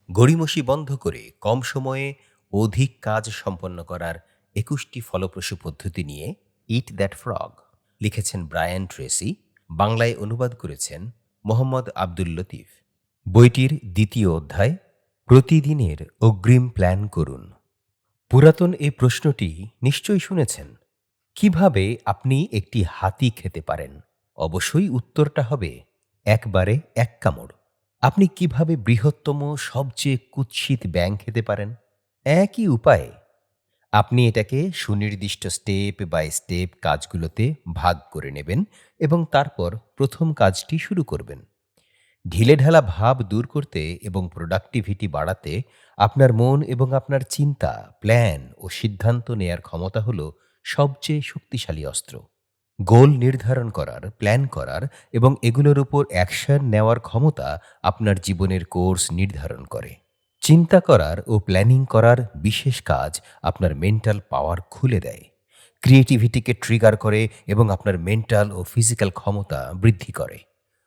গড়িমসি বন্ধ করে কম সময়ে অধিক কাজ সম্পন্ন করার ২১টি ফলপ্রসূ পদ্ধতি নিয়ে ইট দ্যাট ফ্রগ লিখেছেন ব্রায়ান ট্রেসি। বাংলায় অনুবাদ করেছেন মোহাম্মদ আব্দুল লতিফ। বইটির দ্বিতীয় অধ্যায়, প্রতিদিনের অগ্রিম প্ল্যান করুন। পুরাতন এই প্রশ্নটি নিশ্চয়ই শুনেছেন, কিভাবে আপনি একটি হাতি খেতে পারেন? অবশ্যই উত্তরটা হবে একবারে এক কামড়। আপনি কিভাবে বৃহত্তম সবচেয়ে কুৎসিত ব্যাঙ খেতে পারেন? একই উপায়ে। আপনি এটাকে সুনির্দিষ্ট স্টেপ বাই স্টেপ কাজগুলোতে ভাগ করে নেবেন এবং তারপর প্রথম কাজটি শুরু করবেন। ঢিলেঢালা ভাব দূর করতে এবং প্রোডাক্টিভিটি বাড়াতে আপনার মন এবং আপনার চিন্তা, প্ল্যান ও সিদ্ধান্ত নেয়ার ক্ষমতা হল সবচেয়ে শক্তিশালী অস্ত্র। গোল নির্ধারণ করার, প্ল্যান করার এবং এগুলোর উপর অ্যাকশন নেওয়ার ক্ষমতা আপনার জীবনের কোর্স নির্ধারণ করে। চিন্তা করার ও প্ল্যানিং করার বিশেষ কাজ আপনার মেন্টাল পাওয়ার খুলে দেয়, ক্রিয়েটিভিটিকে ট্রিগার করে এবং আপনার মেন্টাল ও ফিজিক্যাল ক্ষমতা বৃদ্ধি করে।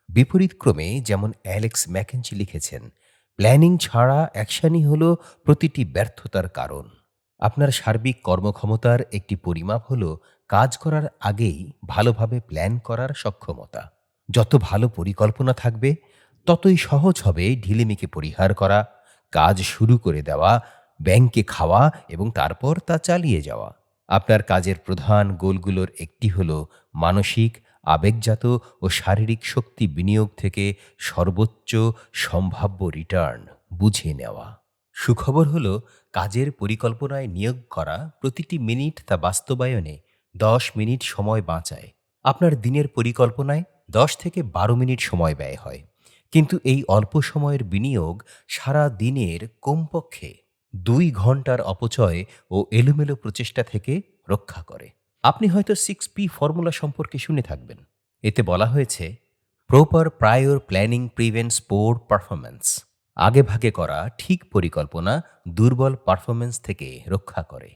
বিপরীতক্রমে, যেমন অ্যালেক্স ম্যাকেঞ্জি লিখেছেন, প্ল্যানিং ছাড়া অ্যাকশনই হল প্রতিটি ব্যর্থতার কারণ। আপনার সার্বিক কর্মক্ষমতার একটি পরিমাপ হল কাজ করার আগেই ভালোভাবে প্ল্যান করার সক্ষমতা। যত ভালো পরিকল্পনা থাকবে, ততই সহজ হবে ঢিলেমিকে পরিহার করা, কাজ শুরু করে দেওয়া, ব্যাংকে খাওয়া এবং তারপর তা চালিয়ে যাওয়া। আপনার কাজের প্রধান গোলগুলোর একটি হল মানসিক, আবেগজাত ও শারীরিক শক্তি বিনিয়োগ থেকে সর্বোচ্চ সম্ভাব্য রিটার্ন বুঝে নেওয়া। সুখবর হল, কাজের পরিকল্পনায় নিয়োগ করা প্রতিটি মিনিট তা বাস্তবায়নে ১০ মিনিট সময় বাঁচায়। আপনার দিনের পরিকল্পনায় ১০ থেকে ১২ মিনিট সময় ব্যয় হয়, কিন্তু এই অল্প সময়ের বিনিয়োগ সারা দিনের কমপক্ষে ২ ঘন্টার অপচয় ও এলোমেলো প্রচেষ্টা থেকে রক্ষা করে। আপনি হয়তো 6P ফর্মুলা সম্পর্কে শুনে থাকবেন। এতে বলা হয়েছে, প্রপার প্রায়র প্ল্যানিং প্রিভেন্টস পোর পারফরম্যান্স। আগেভাগে করা ঠিক পরিকল্পনা দুর্বল পারফরম্যান্স থেকে রক্ষা করে।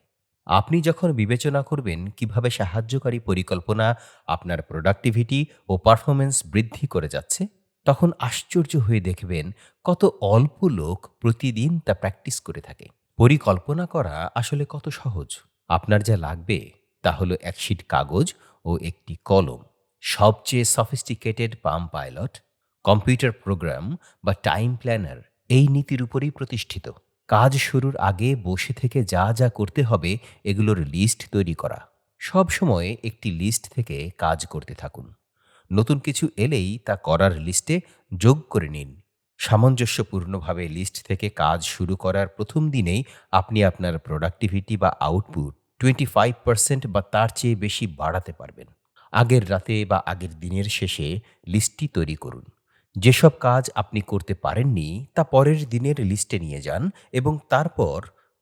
আপনি যখন বিবেচনা করবেন কিভাবে সাহায্যকারী পরিকল্পনা আপনার প্রোডাক্টিভিটি ও পারফরম্যান্স বৃদ্ধি করে যাচ্ছে, তখন আশ্চর্য হয়ে দেখবেন কত অল্প লোক প্রতিদিন তা প্র্যাকটিস করে থাকে। পরিকল্পনা করা আসলে কত সহজ। আপনার যা লাগবে তা হলো এক শীট কাগজ ও একটি কলম। সবচেয়ে সফিস্টিকেটেড পাম পাইলট, কম্পিউটার প্রোগ্রাম বা টাইম প্ল্যানার এই নীতির উপরেই প্রতিষ্ঠিত। কাজ শুরুর আগে বসে থেকে যা যা করতে হবে এগুলোর লিস্ট তৈরি করা। সব সময় একটি লিস্ট থেকে কাজ করতে থাকুন। নতুন কিছু এলেই তা করার লিস্টে যোগ করে নিন। সামঞ্জস্যপূর্ণভাবে লিস্ট থেকে কাজ শুরু করার প্রথম দিনেই আপনি আপনার প্রোডাক্টিভিটি বা আউটপুট 25% বা তার চেয়ে বেশি বাড়াতে পারবেন। আগের রাতে বা আগের দিনের শেষে লিস্টটি তৈরি করুন। যেসব কাজ আপনি করতে পারেননি তা পরের দিনের লিস্টে নিয়ে যান এবং তারপর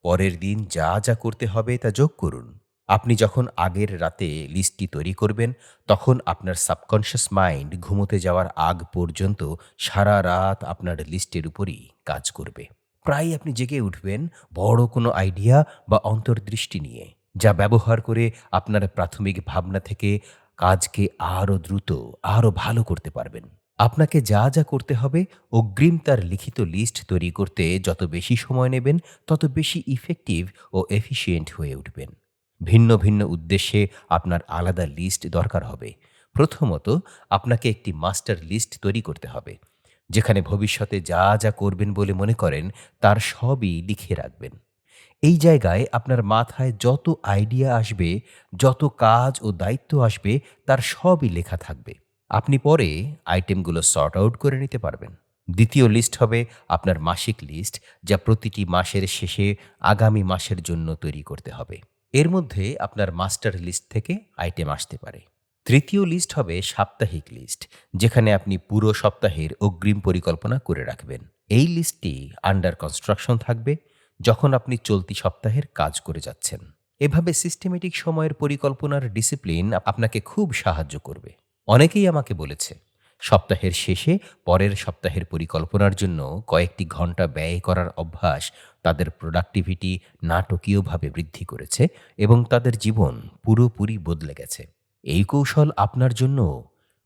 পরের দিন যা যা করতে হবে তা যোগ করুন। আপনি যখন আগের রাতে লিস্টটি তৈরি করবেন, তখন আপনার সাবকনশিয়াস মাইন্ড ঘুমোতে যাওয়ার আগ পর্যন্ত সারা রাত আপনার লিস্টের উপরই কাজ করবে। প্রায় আপনি জেগে উঠবেন বড় কোনো আইডিয়া বা অন্তর্দৃষ্টি নিয়ে, যা ব্যবহার করে আপনার প্রাথমিক ভাবনা থেকে কাজকে আরও দ্রুত, আরও ভালো করতে পারবেন। আপনাকে যা যা করতে হবে অগ্রিম তার লিখিত লিস্ট তৈরি করতে যত বেশি সময় নেবেন, তত বেশি ইফেক্টিভ ও এফিশিয়েন্ট হয়ে উঠবেন। ভিন্ন ভিন্ন উদ্দেশ্যে আপনার আলাদা লিস্ট দরকার হবে। প্রথমত, আপনাকে একটি মাস্টার লিস্ট তৈরি করতে হবে, যেখানে ভবিষ্যতে যা যা করবেন বলে মনে করেন তার সবই লিখে রাখবেন। এই জায়গায় আপনার মাথায় যত আইডিয়া আসবে, যত কাজ ও দায়িত্ব আসবে, তার সবই লেখা থাকবে। আপনি পরে আইটেমগুলো সর্ট আউট করে নিতে পারবেন। দ্বিতীয় লিস্ট হবে আপনার মাসিক লিস্ট, যা প্রতিটি মাসের শেষে আগামী মাসের জন্য তৈরি করতে হবে। এর মধ্যে আপনার মাস্টার লিস্ট থেকে আইটেম আসতে পারে। তৃতীয় লিস্ট হবে সাপ্তাহিক লিস্ট, যেখানে আপনি পুরো সপ্তাহের অগ্রিম পরিকল্পনা করে রাখবেন। এই লিস্টটি আন্ডার কনস্ট্রাকশন থাকবে যখন আপনি চলতি সপ্তাহের কাজ করে যাচ্ছেন। এভাবে সিস্টেমেটিক সময়ের পরিকল্পনার ডিসিপ্লিন আপনাকে খুব সাহায্য করবে। অনেকেই আমাকে বলেছে, সপ্তাহের শেষে পরের সপ্তাহের পরিকল্পনার জন্য কয়েকটি ঘন্টা ব্যয় করার অভ্যাস তাদের প্রোডাক্টিভিটি নাটকীয়ভাবে বৃদ্ধি করেছে এবং তাদের জীবন পুরোপুরি বদলে গেছে। এই কৌশল আপনার জন্য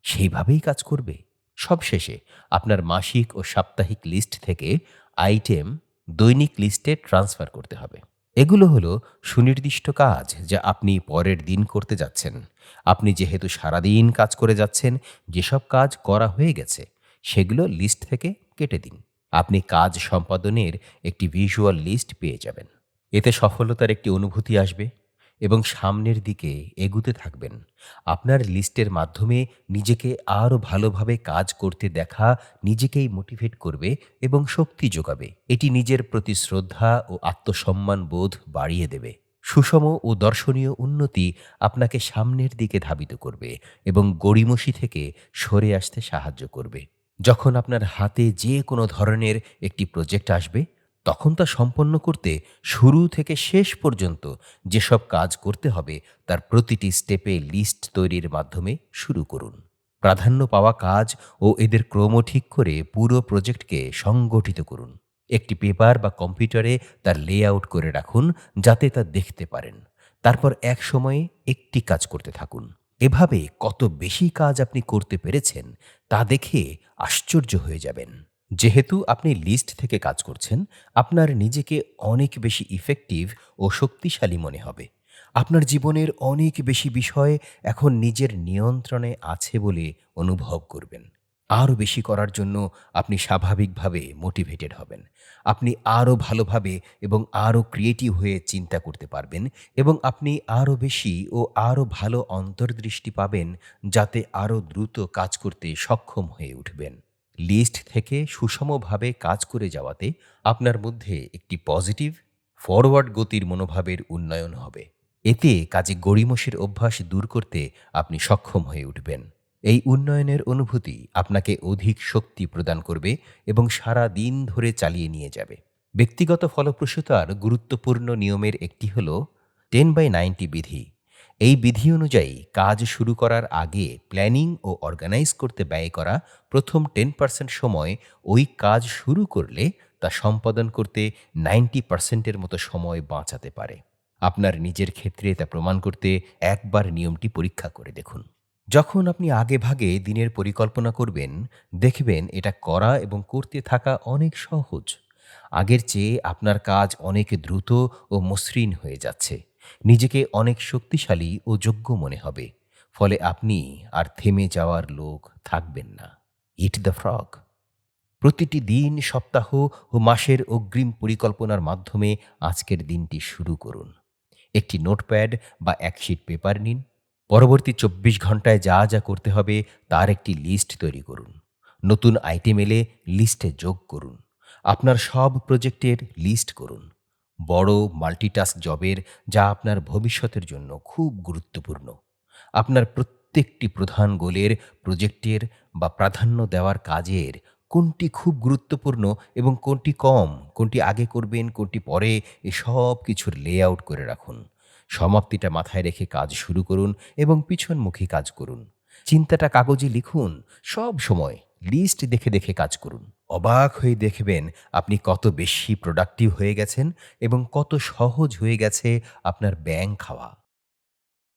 সেইভাবেই কাজ করবে। সবশেষে আপনার মাসিক ও সাপ্তাহিক লিস্ট থেকে আইটেম দৈনিক লিস্টে ট্রান্সফার করতে হবে। এগুলো হলো সুনির্দিষ্ট কাজ যা আপনি পরের দিন করতে যাচ্ছেন। আপনি যেহেতু সারাদিন কাজ করে যাচ্ছেন, যেসব কাজ করা হয়ে গেছে সেগুলো লিস্ট থেকে কেটে দিন। আপনি কাজ সম্পাদনের একটি ভিজুয়াল লিস্ট পেয়ে যাবেন। এতে সফলতার একটি অনুভূতি আসবে এবং সামনের দিকে এগুতে থাকবেন। আপনার লিস্টের মাধ্যমে নিজেকে আরও ভালোভাবে কাজ করতে দেখা নিজেকেই মোটিভেট করবে এবং শক্তি যোগাবে। এটি নিজের প্রতি শ্রদ্ধা ও আত্মসম্মান বোধ বাড়িয়ে দেবে। সুষম ও দর্শনীয় উন্নতি আপনাকে সামনের দিকে ধাবিত করবে এবং গড়িমসি থেকে সরে আসতে সাহায্য করবে। যখন আপনার হাতে যে কোনো ধরনের একটি প্রজেক্ট আসবে, তখন তা সম্পন্ন করতে শুরু থেকে শেষ পর্যন্ত যেসব কাজ করতে হবে তার প্রতিটি স্টেপে লিস্ট তৈরির মাধ্যমে শুরু করুন। প্রাধান্য পাওয়া কাজ ও এদের ক্রম ঠিক করে পুরো প্রজেক্টকে সংগঠিত করুন। একটি পেপার বা কম্পিউটারে তার লেআউট করে রাখুন, যাতে তা দেখতে পারেন। তারপর এক সময়ে একটি কাজ করতে থাকুন। এভাবে কত বেশি কাজ আপনি করতে পেরেছেন তা দেখে আশ্চর্য হয়ে যাবেন। যেহেতু আপনি লিস্ট থেকে কাজ করছেন, আপনার নিজেকে অনেক বেশি ইফেক্টিভ ও শক্তিশালী মনে হবে। আপনার জীবনের অনেক বেশি বিষয় এখন নিজের নিয়ন্ত্রণে আছে বলে অনুভব করবেন। আরও বেশি করার জন্য আপনি স্বাভাবিকভাবে মোটিভেটেড হবেন। আপনি আরও ভালোভাবে এবং আরও ক্রিয়েটিভ হয়ে চিন্তা করতে পারবেন এবং আপনি আরও বেশি ও আরও ভালো অন্তর্দৃষ্টি পাবেন, যাতে আরও দ্রুত কাজ করতে সক্ষম হয়ে উঠবেন। লিস্ট থেকে সুষমভাবে কাজ করে যাওয়াতে আপনার মধ্যে একটি পজিটিভ ফরওয়ার্ড গতির মনোভাবের উন্নয়ন হবে। এতে কাজে গড়িমসির অভ্যাস দূর করতে আপনি সক্ষম হয়ে উঠবেন। এই উন্নয়নের অনুভূতি আপনাকে অধিক শক্তি প্রদান করবে এবং সারা দিন ধরে চালিয়ে নিয়ে যাবে। ব্যক্তিগত ফলপ্রসূতার গুরুত্বপূর্ণ নিয়মের একটি হল 10/90 বিধি। এই বিধি অনুযায়ী কাজ শুরু করার আগে প্ল্যানিং ও অর্গানাইজ করতে ব্যয় করা প্রথম 10% সময় ওই কাজ শুরু করলে তা সম্পাদন করতে 90%-এর মতো সময় বাঁচাতে পারে। আপনার নিজের ক্ষেত্রে তা প্রমাণ করতে একবার নিয়মটি পরীক্ষা করে দেখুন। যখন আপনি আগেভাগে দিনের পরিকল্পনা করবেন, দেখবেন এটা করা এবং করতে থাকা অনেক সহজ। আগের চেয়ে আপনার কাজ অনেক দ্রুত ও মসৃণ হয়ে যাচ্ছে। নিজেকে অনেক শক্তিশালী ও যোগ্য মনে হবে। ফলে আপনি আর থেমে যাওয়ার লোক থাকবেন না। ইট দ্য ফ্রগ। প্রতিটি দিন, সপ্তাহ ও মাসের অগ্রিম পরিকল্পনার মাধ্যমে আজকের দিনটি শুরু করুন। একটি নোটপ্যাড বা এক শীট পেপার নিন। পরবর্তী 24 ঘন্টায় যা যা করতে হবে তার একটি লিস্ট তৈরি করুন। নতুন আইটেম এলে লিস্টে যোগ করুন। আপনার সব প্রজেক্টের লিস্ট করুন। বড় মাল্টিটাস্ক জবের যা আপনার ভবিষ্যতের জন্য খুব গুরুত্বপূর্ণ। আপনার প্রত্যেকটি প্রধান গোলের, প্রজেক্টের বা প্রাধান্য দেওয়ার কাজের কোনটি খুব গুরুত্বপূর্ণ এবং কোনটি কম, কোনটি আগে করবেন, কোনটি পরে, এসব কিছুর লেআউট করে রাখুন। সমাপ্তিটা মাথায় রেখে কাজ শুরু করুন এবং পিছনমুখী কাজ করুন। চিন্তাটা কাগজে লিখুন। সব সময় লিস্ট দেখে দেখে কাজ করুন। অবাক হয়ে দেখবেন আপনি কত বেশি প্রোডাক্টিভ হয়ে গেছেন এবং কত সহজ হয়ে গেছে আপনার ব্যাঙ খাওয়া।